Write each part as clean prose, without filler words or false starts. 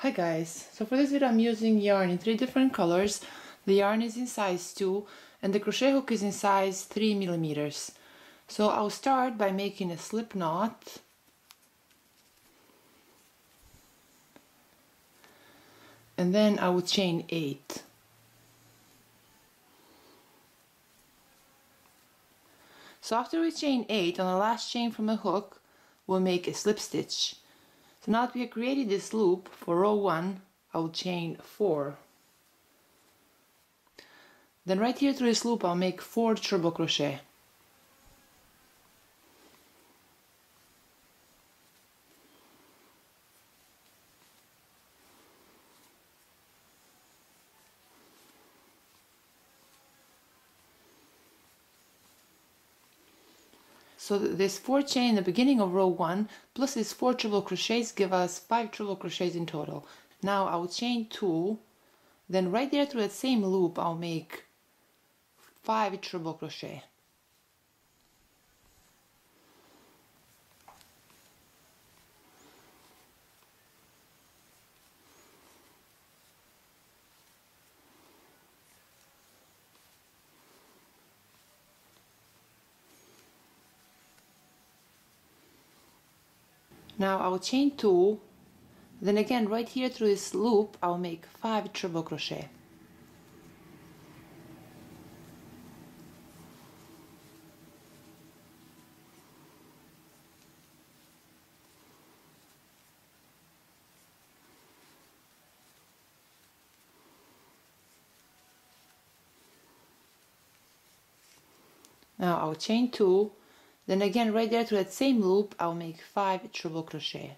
Hi guys, so for this video I'm using yarn in 3 different colors. The yarn is in size 2 and the crochet hook is in size 3 millimeters. So I'll start by making a slip knot. And then I will chain 8. So after we chain 8 on the last chain from the hook, we'll make a slip stitch. So now that we have created this loop for row 1, I will chain 4. Then right here through this loop I'll make 4 treble crochet. So this 4 chain in the beginning of row 1 plus these 4 treble crochets give us 5 treble crochets in total. Now I'll chain 2, then right there through that same loop I'll make 5 treble crochet. Now I'll chain 2, then again right here through this loop I'll make 5 treble crochet. Now I'll chain 2, then again right there to that same loop I'll make 5 treble crochet.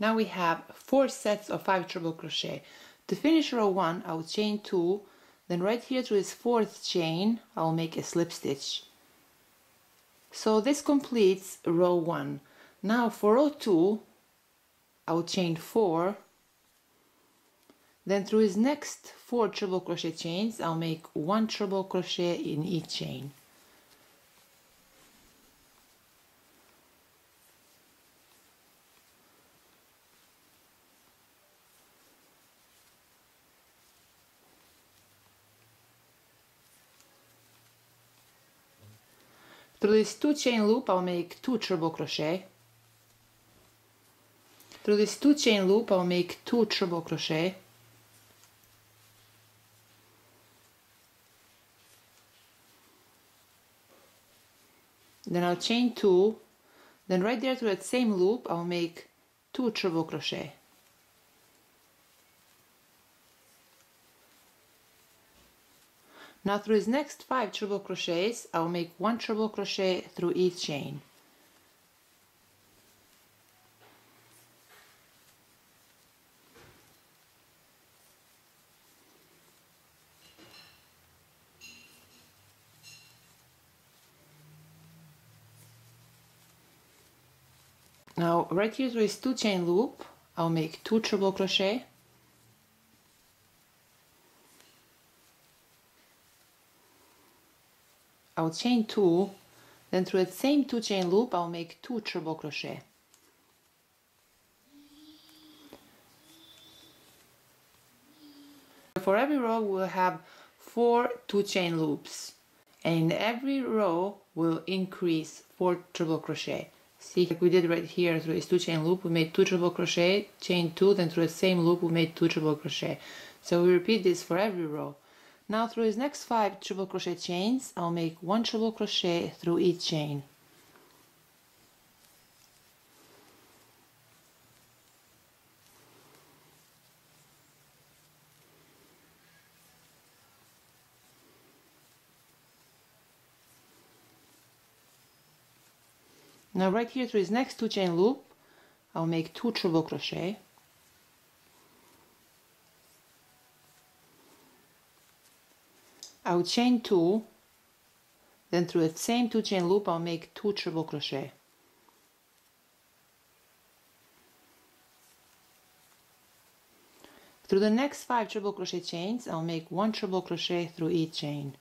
Now we have 4 sets of 5 treble crochet. To finish row 1 I will chain 2, then right here to this 4th chain I'll make a slip stitch. So this completes row 1. Now for row 2 I will chain 4, then through his next 4 treble crochet chains I'll make 1 treble crochet in each chain. Through this 2 chain loop I'll make 2 treble crochet. Through this 2 chain loop I'll make 2 treble crochet. Then I'll chain 2, then right there through that same loop I'll make 2 treble crochet. Now through his next 5 treble crochets I'll make 1 treble crochet through each chain. Now right here through this 2 chain loop I'll make 2 treble crochet. I'll chain 2, then through that same 2 chain loop I'll make 2 treble crochet. For every row we'll have 4 2 chain loops, and in every row we'll increase 4 treble crochet. See, like we did right here through this 2 chain loop we made 2 treble crochet, chain 2, then through the same loop we made 2 treble crochet. So we repeat this for every row. Now through his next 5 treble crochet chains I'll make 1 treble crochet through each chain. Now right here through his next 2 chain loop I'll make 2 treble crochet. I'll chain 2, then through the same 2 chain loop I'll make 2 treble crochet. Through the next 5 treble crochet chains, I'll make 1 treble crochet through each chain.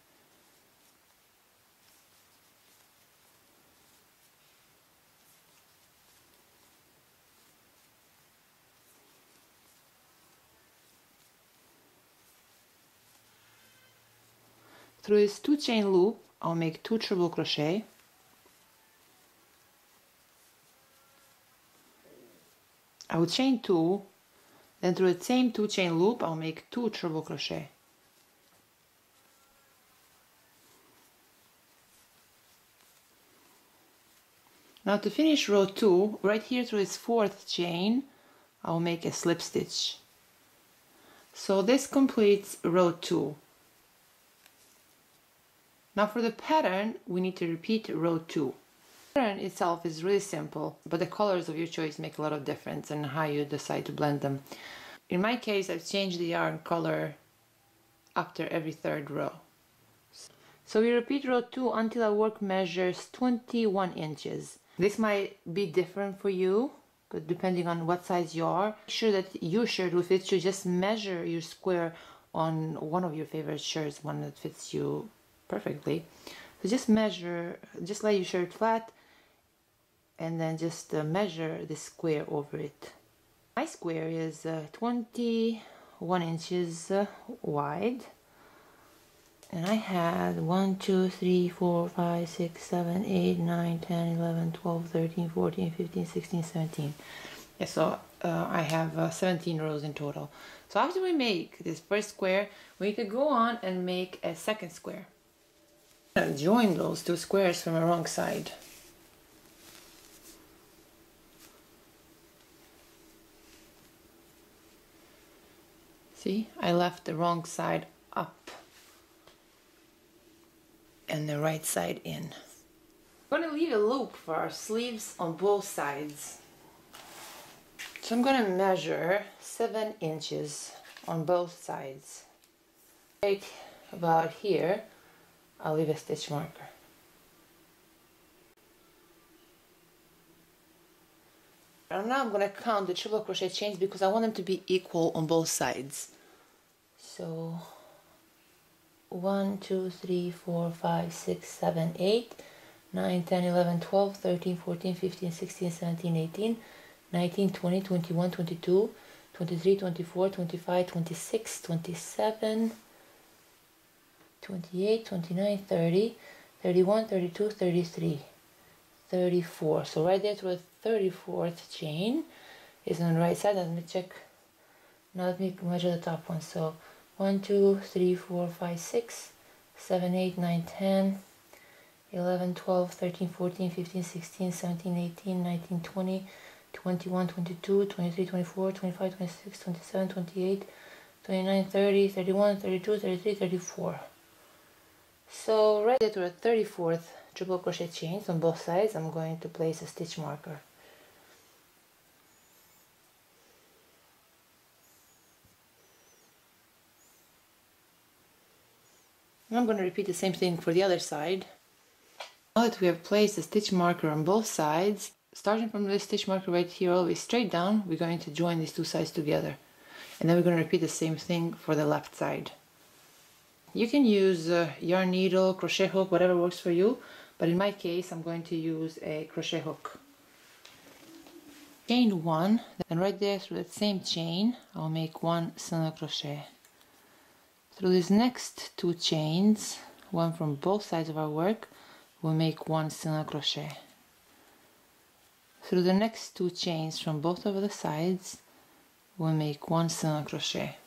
Through this 2 chain loop, I'll make 2 treble crochet. I will chain 2, then through the same 2 chain loop, I'll make 2 treble crochet. Now to finish row 2, right here through this 4th chain, I'll make a slip stitch. So this completes row 2. Now for the pattern, we need to repeat row 2. The pattern itself is really simple, but the colors of your choice make a lot of difference in how you decide to blend them. In my case, I've changed the yarn color after every 3rd row. So we repeat row 2 until our work measures 21 inches. This might be different for you, but depending on what size you are, make sure that your shirt will fit you. Just measure your square on one of your favorite shirts, one that fits you perfectly. So just measure, just lay your shirt flat and then just measure the square over it. My square is 21 inches wide, and I had 1, 2, 3, 4, 5, 6, 7, 8, 9, 10, 11, 12, 13, 14, 15, 16, 17. Yeah, so I have 17 rows in total. So after we make this first square, we need to go on and make a second square. And join those 2 squares from the wrong side. See, I left the wrong side up and the right side in. I'm going to leave a loop for our sleeves on both sides. So I'm going to measure 7 inches on both sides. Right about here, I'll leave a stitch marker. And now I'm going to count the triple crochet chains because I want them to be equal on both sides. So 1, 2, 3, 4, 5, 6, 7, 8, 9, 10, 11, 12, 13, 14, 15, 16, 17, 18, 19, 20, 21, 22, 23, 24, 25, 26, 27, 28, 29, 30, 31, 32, 33, 34. So right there to the 34th chain is on the right side. Let me check. Now let me measure the top one. So 1, 2, 3, 4, 5, 6, 7, 8, 9, 10, 11, 12, 13, 14, 15, 16, 17, 18, 19, 20, 21, 22, 23, 24, 25, 26, 27, 28, 29, 30, 31, 32, 33, 34. So right there to the 34th triple crochet chains on both sides, I'm going to place a stitch marker. And I'm going to repeat the same thing for the other side. Now that we have placed a stitch marker on both sides, starting from this stitch marker right here all the way straight down, we're going to join these 2 sides together. And then we're going to repeat the same thing for the left side. You can use a yarn needle, crochet hook, whatever works for you, but in my case I'm going to use a crochet hook. Chain 1, and right there through that same chain I'll make 1 single crochet. Through these next 2 chains, one from both sides of our work, we'll make 1 single crochet. Through the next 2 chains from both of the sides, we'll make 1 single crochet.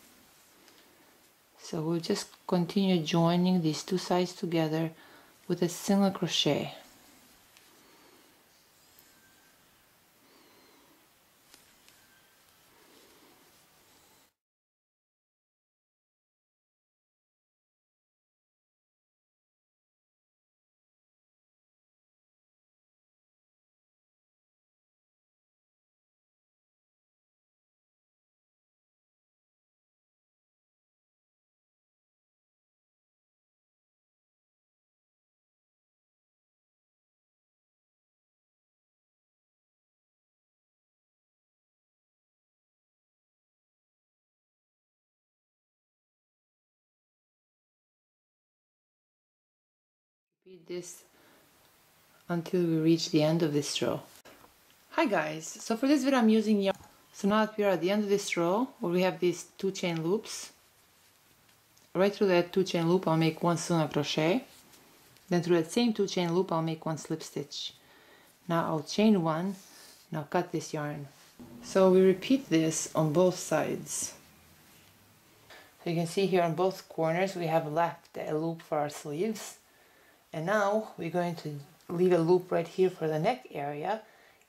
So we'll just continue joining these 2 sides together with a single crochet. Repeat this until we reach the end of this row. Hi guys, so for this video I'm using yarn. So now that we are at the end of this row where we have these 2 chain loops, right through that 2 chain loop I'll make 1 single crochet, then through that same 2 chain loop I'll make 1 slip stitch. Now I'll chain 1, now cut this yarn. So we repeat this on both sides. So you can see here on both corners we have left a loop for our sleeves, and now we're going to leave a loop right here for the neck area,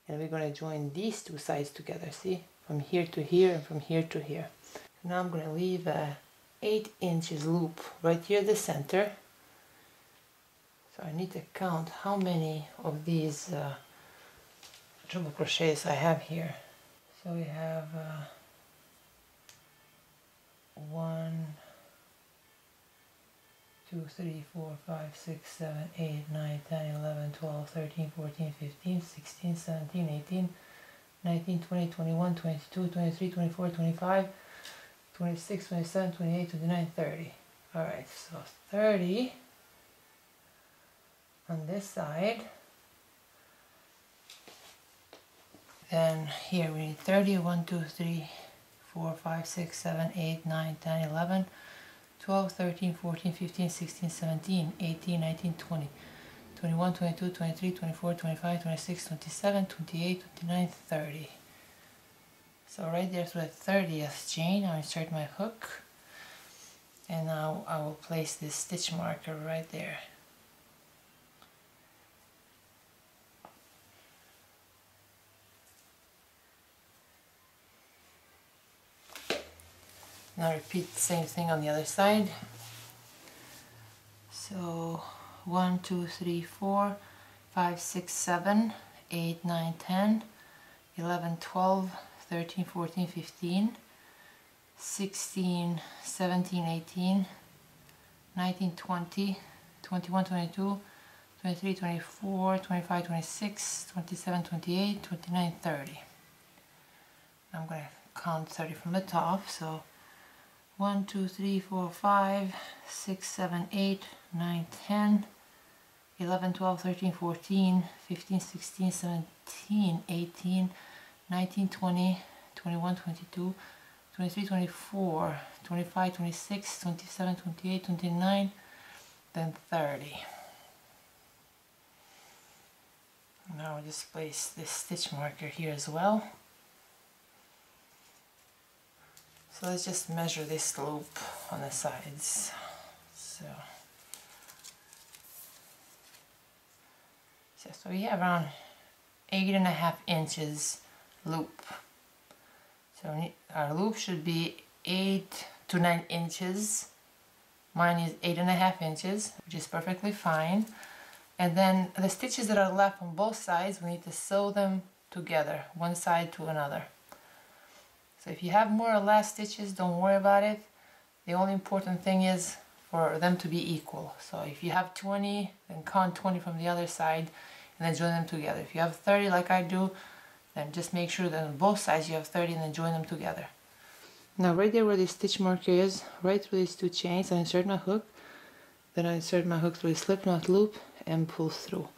and we're going to join these 2 sides together, see, from here to here and from here to here. Now I'm going to leave a 8 inches loop right here at the center. So I need to count how many of these triple crochets I have here. So we have 1, 2, 3, 4, 5, 6, 7, 8, 9, 10, 11, 12, 13, 14, 15, 16, 17, 18, 19, 20, 21, 22, 23, 24, 25, 26, 27, 28, 29, 30. Alright, so 30 on this side. Then here we need 30, 1, 2, 3, 4, 5, 6, 7, 8, 9, 10, 11, 12, 13, 14, 15, 16, 17, 18, 19, 20, 21, 22, 23, 24, 25, 26, 27, 28, 29, 30. So right there through the 30th chain, I'll insert my hook, and now I will place this stitch marker right there. Now repeat the same thing on the other side. So 1, 2, 3, 4, 5, 6, 7, 8, 9, 10, 11, 12, 13, 14, 15, 16, 17, 18, 19, 20, 21, 22, 23, 24, 25, 26, 27, 28, 29, 30. I'm going to count 30 from the top. So 1, 2, 3, 4, 5, 6, 7, 8, 9, 10, 11, 12, 13, 14, 15, 16, 17, 18, 19, 20, 21, 22, 23, 24, 25, 26, 27, 28, 29, then 30. Now I'll just place this stitch marker here as well. So let's just measure this loop on the sides. So we have around 8.5 inches loop. So our loop should be 8 to 9 inches. Mine is 8.5 inches, which is perfectly fine. And then the stitches that are left on both sides, we need to sew them together, one side to another. So if you have more or less stitches, don't worry about it. The only important thing is for them to be equal. So if you have 20, then count 20 from the other side and then join them together. If you have 30 like I do, then just make sure that on both sides you have 30 and then join them together. Now right there where the stitch marker is, right through these 2 chains, I insert my hook. Then I insert my hook through the slip knot loop and pull through.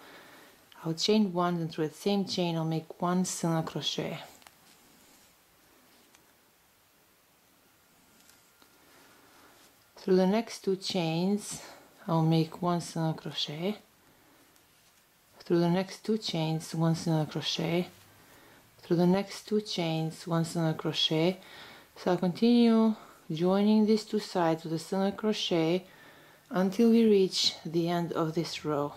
I'll chain 1, and through the same chain I'll make 1 single crochet. Through the next 2 chains I'll make 1 single crochet. Through the next 2 chains 1 single crochet. Through the next 2 chains 1 single crochet. So I'll continue joining these 2 sides with a single crochet until we reach the end of this row.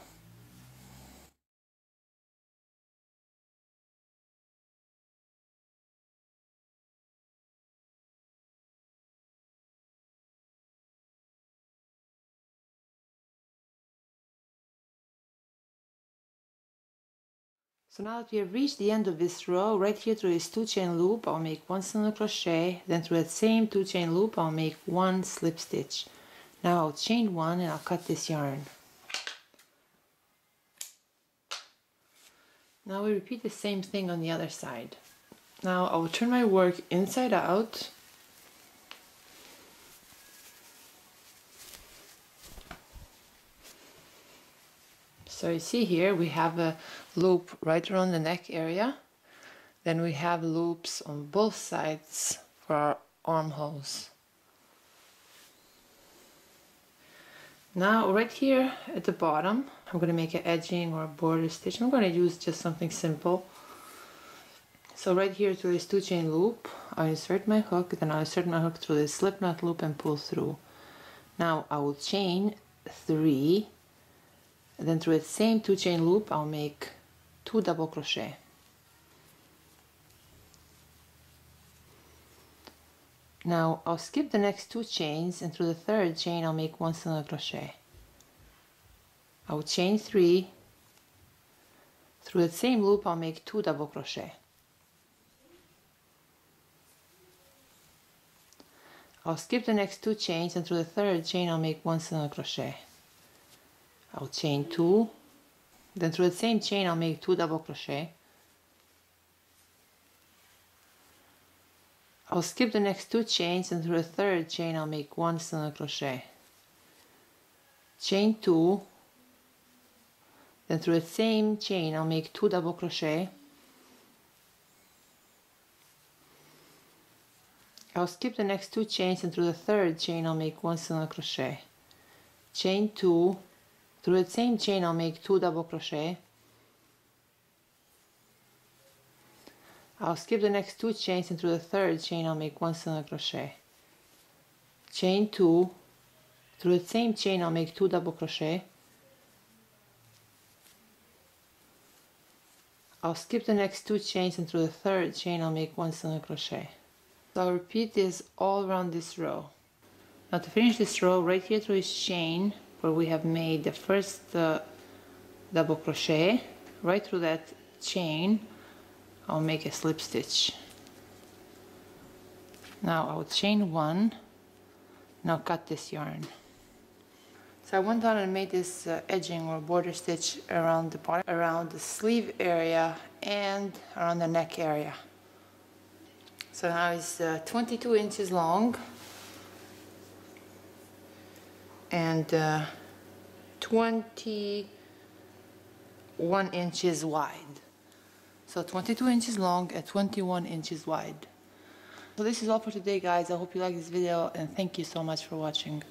So now that we have reached the end of this row, right here through this 2 chain loop I'll make 1 single crochet, then through that same 2 chain loop I'll make 1 slip stitch. Now I'll chain 1 and I'll cut this yarn. Now we repeat the same thing on the other side. Now I will turn my work inside out. So you see here we have a loop right around the neck area. Then we have loops on both sides for our armholes. Now right here at the bottom, I'm going to make an edging or a border stitch. I'm going to use just something simple. So right here through this 2-chain loop, I'll insert my hook, then I'll insert my hook through this slip knot loop and pull through. Now I will chain 3, and then through the same 2-chain loop I'll make 2 double crochet. Now I'll skip the next 2 chains, and through the 3rd chain I'll make 1 single crochet. I will chain 3, through the same loop I'll make 2 double crochet. I'll skip the next 2 chains, and through the 3rd chain I'll make 1 single crochet. I'll chain 2, then through the same chain I'll make 2 double crochet. I'll skip the next 2 chains, and through the 3rd chain I'll make 1 single crochet. Chain 2, then through the same chain I'll make 2 double crochet. I'll skip the next 2 chains, and through the 3rd chain I'll make 1 single crochet. Chain 2, through the same chain I'll make 2 double crochet. I'll skip the next 2 chains, and through the 3rd chain I'll make 1 single crochet. Chain 2, through the same chain I'll make 2 double crochet. I'll skip the next 2 chains, and through the 3rd chain I'll make 1 single crochet. So I'll repeat this all around this row. Now to finish this row, right here through this chain where we have made the first double crochet, right through that chain I'll make a slip stitch. Now I'll chain 1, now cut this yarn. So I went on and made this edging or border stitch around the bottom, around the sleeve area and around the neck area. So now it's 22 inches long and 21 inches wide. So 22 inches long and 21 inches wide. So this is all for today, guys. I hope you like this video, and thank you so much for watching.